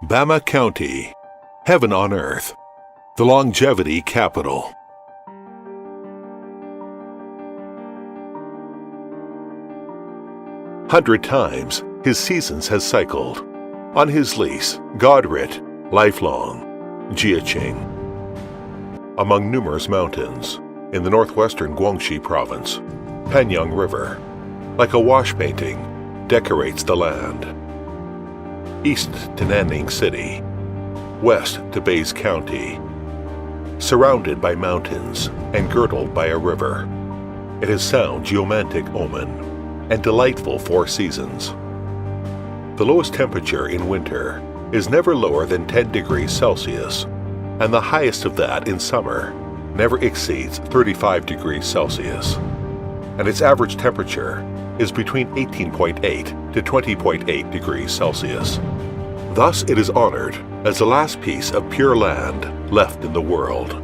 Bama County, heaven on earth, the longevity capital. "100 times his seasons has cycled. On his lease, God writ, lifelong, Jiehe. Among numerous mountains, in the northwestern Guangxi province, Panyang River, like a wash painting, decorates the land. East to Nanning City, west to Baise County, surrounded by mountains and girdled by a river, it has sound geomantic omen and delightful 4 seasons. The lowest temperature in winter is never lower than 10 degrees Celsius, and the highest of that in summer never exceeds 35 degrees Celsius, and its average temperature is between 18.8 to 20.8 degrees Celsius. Thus it is honored as the last piece of pure land left in the world.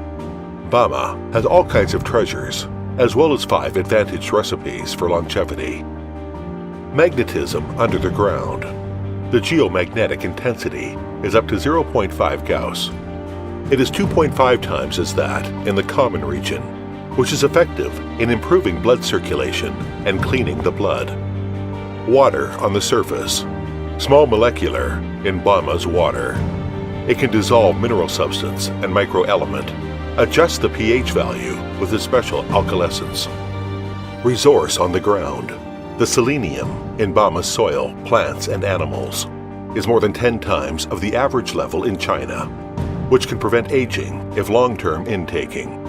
Bama has all kinds of treasures, as well as 5 advantaged recipes for longevity. Magnetism under the ground. The geomagnetic intensity is up to 0.5 Gauss. It is 2.5 times as that in the common region, which is effective in improving blood circulation and cleaning the blood. Water on the surface. Small molecular in Bama's water. It can dissolve mineral substance and microelement, adjust the pH value with a special alkaliscence. Resource on the ground. The selenium in Bama's soil, plants, and animals is more than 10 times of the average level in China, which can prevent aging if long-term intaking.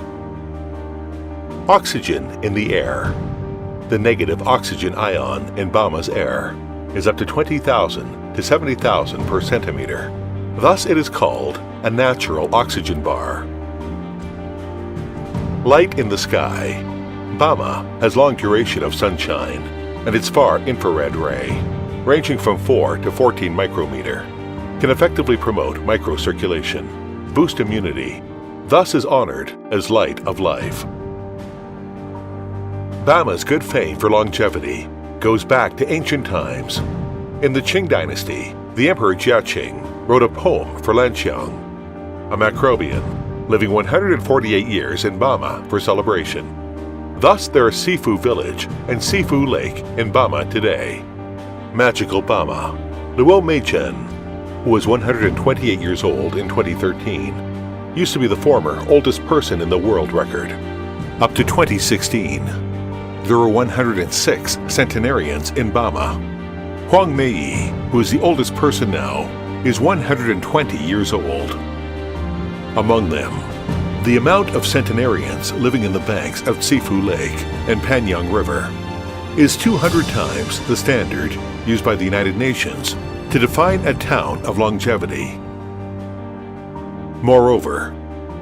Oxygen in the air. The negative oxygen ion in Bama's air is up to 20,000 to 70,000 per centimeter. Thus it is called a natural oxygen bar. Light in the sky. Bama has long duration of sunshine, and its far infrared ray, ranging from 4 to 14 micrometer, can effectively promote microcirculation, boost immunity, thus is honored as light of life. Bama's good fame for longevity goes back to ancient times. In the Qing dynasty, the Emperor Jia wrote a poem for Lanqiang, a macrobian, living 148 years in Bama for celebration. Thus there is Sifu Village and Sifu Lake in Bama today. Magical Bama. Luo Meizhen, who was 128 years old in 2013, used to be the former oldest person in the world record. Up to 2016, there were 106 centenarians in Bama. Huang Meiyi, who is the oldest person now, is 120 years old. Among them, the amount of centenarians living in the banks of Sifu Lake and Panyang River is 200 times the standard used by the United Nations to define a town of longevity. Moreover,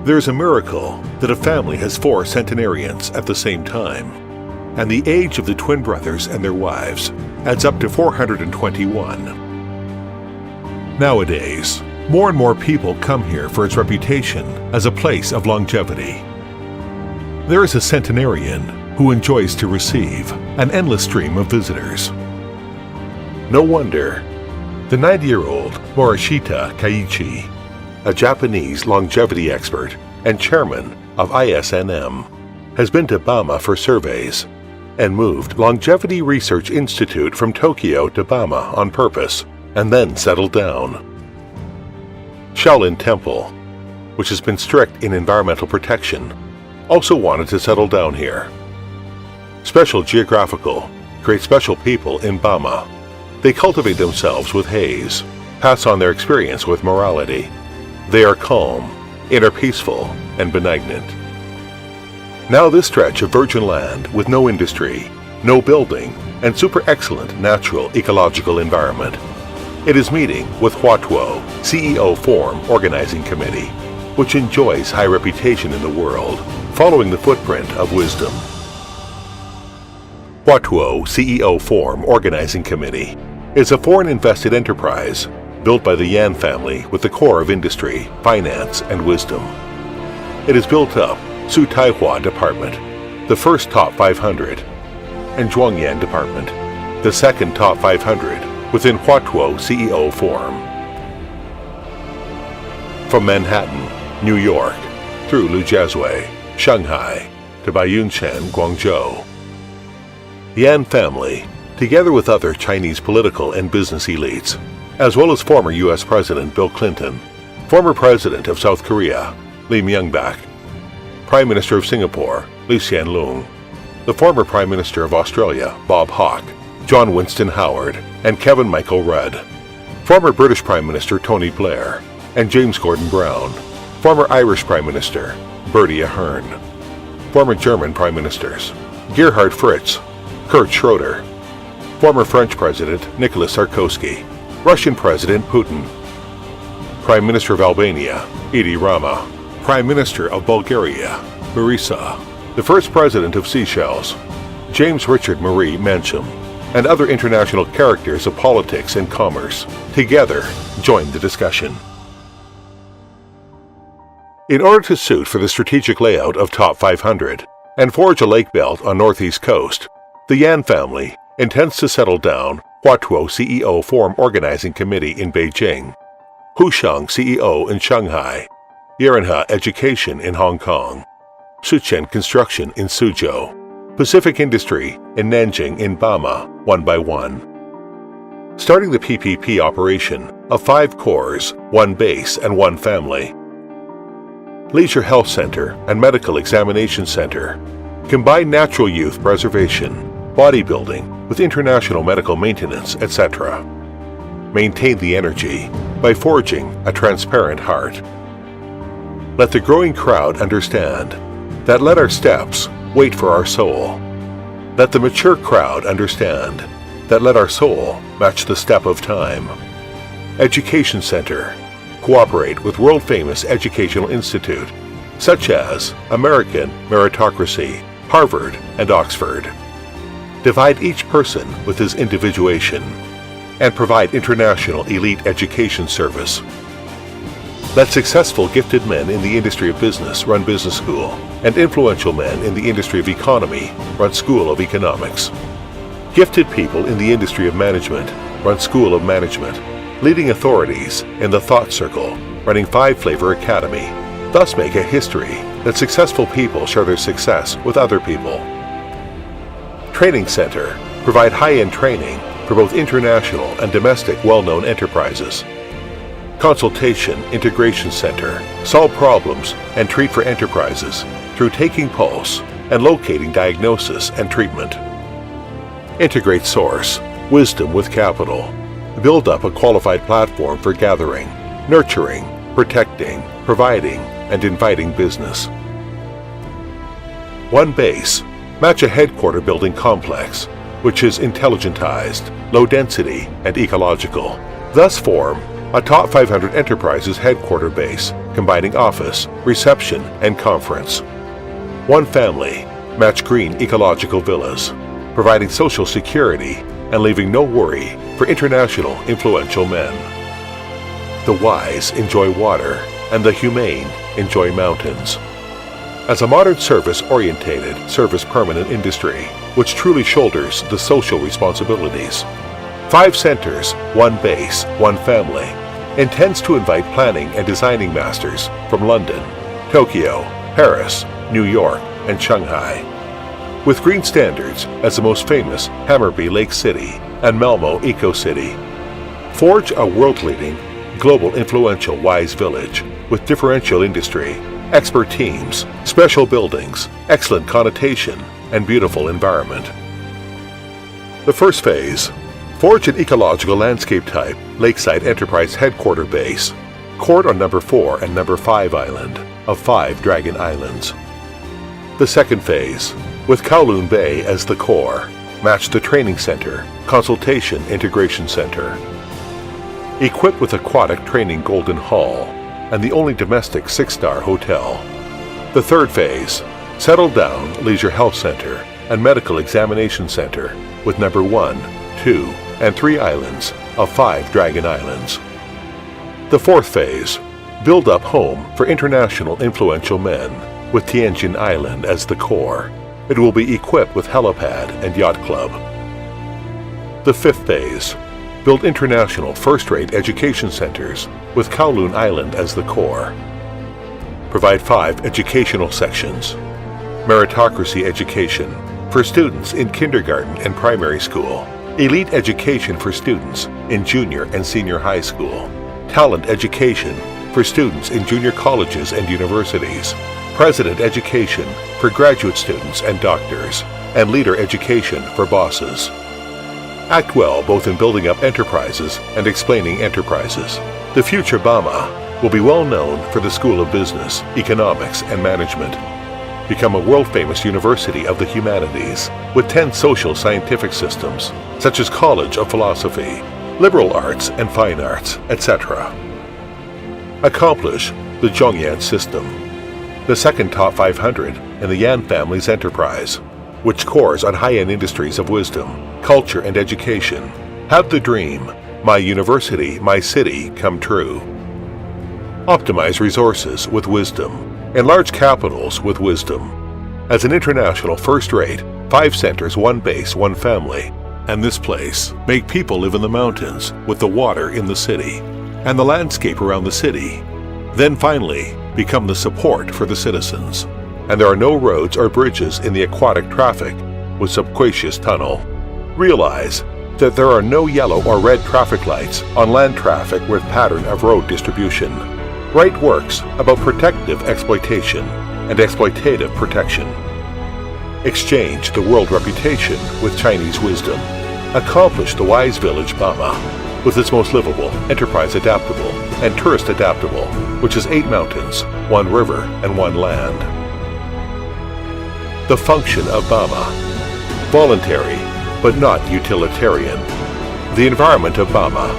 there is a miracle that a family has 4 centenarians at the same time, and the age of the twin brothers and their wives adds up to 421. Nowadays, more and more people come here for its reputation as a place of longevity. There is a centenarian who enjoys to receive an endless stream of visitors. No wonder the 90-year-old Morishita Kaiichi, a Japanese longevity expert and chairman of ISNM, has been to Bama for surveys and moved Longevity Research Institute from Tokyo to Bama on purpose and then settled down. Shaolin Temple, which has been strict in environmental protection, also wanted to settle down here. Special Geographical creates special people in Bama. They cultivate themselves with haze, pass on their experience with morality. They are calm, inner peaceful, and benignant. Now this stretch of virgin land with no industry, no building, and super excellent natural ecological environment. It is meeting with Huatuo CEO Forum Organizing Committee, which enjoys high reputation in the world, following the footprint of wisdom. Huatuo CEO Forum Organizing Committee is a foreign-invested enterprise built by the Yan family with the core of industry, finance, and wisdom. It is built up Su Taihua Department, the first top 500, and Zhuangyan Department, the second top 500 within Huatuo CEO Forum. from Manhattan, New York, through Lujiazui, Shanghai, to Baiyunchen, Guangzhou. Yan family, together with other Chinese political and business elites, as well as former U.S. President Bill Clinton, former President of South Korea, Lee Myung-bak, Prime Minister of Singapore, Lee Hsien Loong, the former Prime Minister of Australia, Bob Hawke, John Winston Howard, and Kevin Michael Rudd, former British Prime Minister Tony Blair, and James Gordon Brown, former Irish Prime Minister Bertie Ahern, former German Prime Ministers Gerhard Fritz, Kurt Schroeder, former French President Nicolas Sarkozy, Russian President Putin, Prime Minister of Albania Edi Rama, Prime Minister of Bulgaria Berisa, the first President of Seychelles James Richard Marie Mencham, and other international characters of politics and commerce together joined the discussion. In order to suit for the strategic layout of Top 500 and forge a lake belt on Northeast Coast, the Yan family intends to settle down Huatuo CEO Forum Organizing Committee in Beijing, Husheng CEO in Shanghai, Yerenha Education in Hong Kong, Suchen Construction in Suzhou, Pacific Industry in Nanjing in Bama, one by one. Starting the PPP operation of 5 cores, 1 base, and 1 family. Leisure Health Center and Medical Examination Center combine natural youth preservation, bodybuilding with international medical maintenance, etc. Maintain the energy by forging a transparent heart. Let the growing crowd understand that let our steps wait for our soul. Let the mature crowd understand that let our soul match the step of time. Education Center. Cooperate with world-famous educational institute such as American Meritocracy, Harvard, and Oxford. Divide each person with his individuation and provide international elite education service. Let successful gifted men in the industry of business run business school and influential men in the industry of economy run school of economics. Gifted people in the industry of management run school of management. Leading authorities in the Thought Circle, running 5 Flavor Academy, thus make a history that successful people share their success with other people. Training Center, provide high-end training for both international and domestic well-known enterprises. Consultation Integration Center, solve problems and treat for enterprises through taking pulse and locating diagnosis and treatment. Integrate Source, wisdom with capital. Build up a qualified platform for gathering, nurturing, protecting, providing, and inviting business. 1 base, match a headquarter building complex, which is intelligentized, low density, and ecological. Thus form a Top 500 Enterprises headquarter base, combining office, reception, and conference. 1 family, match green ecological villas, providing social security and leaving no worry for international influential men. The wise enjoy water, and the humane enjoy mountains. As a modern service-orientated, service-permanent industry, which truly shoulders the social responsibilities, 5 centers, 1 base, 1 family, intends to invite planning and designing masters from London, Tokyo, Paris, New York, and Shanghai. With green standards as the most famous Hammarby Lake City and Malmo Eco City. Forge a world-leading, global influential wise village with differential industry, expert teams, special buildings, excellent connotation, and beautiful environment. The first phase, forge an ecological landscape type lakeside enterprise headquarter base, court on number 4 and number 5 island of 5 Dragon Islands. The second phase, with Kowloon Bay as the core, match the training center, consultation integration center. Equipped with aquatic training Golden Hall and the only domestic 6-star hotel. The third phase, settle down Leisure Health Center and Medical Examination Center with number 1, 2, and 3 islands of 5 Dragon Islands. The fourth phase, build up home for international influential men with Tianjin Island as the core. It will be equipped with helipad and yacht club. The fifth phase, Build international first-rate education centers with Kowloon Island as the core. Provide 5 educational sections. Meritocracy education for students in kindergarten and primary school. Elite education for students in junior and senior high school. Talent education for students in junior colleges and universities. President education for graduate students and doctors. And leader education for bosses. Act well both in building up enterprises and explaining enterprises. The future Bama will be well known for the School of Business, Economics, and Management. Become a world-famous university of the humanities with 10 social scientific systems, such as College of Philosophy, Liberal Arts and Fine Arts, etc. Accomplish the Zhongyan system, the second top 500 in the Yan family's enterprise, which cores on high-end industries of wisdom, culture, and education. Have the dream, my university, my city, come true. Optimize resources with wisdom. Enlarge capitals with wisdom. As an international first-rate, 5 centers, 1 base, 1 family. And this place, make people live in the mountains with the water in the city and the landscape around the city. Then finally, become the support for the citizens. And there are no roads or bridges in the aquatic traffic with subquacious tunnel. Realize that there are no yellow or red traffic lights on land traffic with pattern of road distribution. Write works about protective exploitation and exploitative protection. Exchange the world reputation with Chinese wisdom. Accomplish the wise village Bama with its most livable, enterprise adaptable, and tourist adaptable, which is 8 mountains, 1 river, and 1 land. The function of Bama. Voluntary, but not utilitarian. The environment of Bama.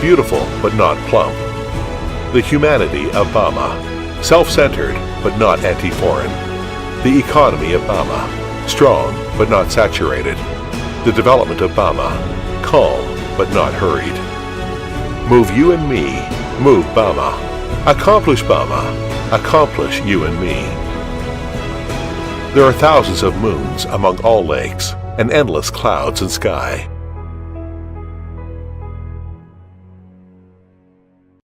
Beautiful, but not plump. The humanity of Bama. Self-centered, but not anti-foreign. The economy of Bama. Strong, but not saturated. The development of Bama. Calm, but not hurried. Move you and me. Move Bama. Accomplish Bama. Accomplish you and me. There are thousands of moons among all lakes and endless clouds and sky.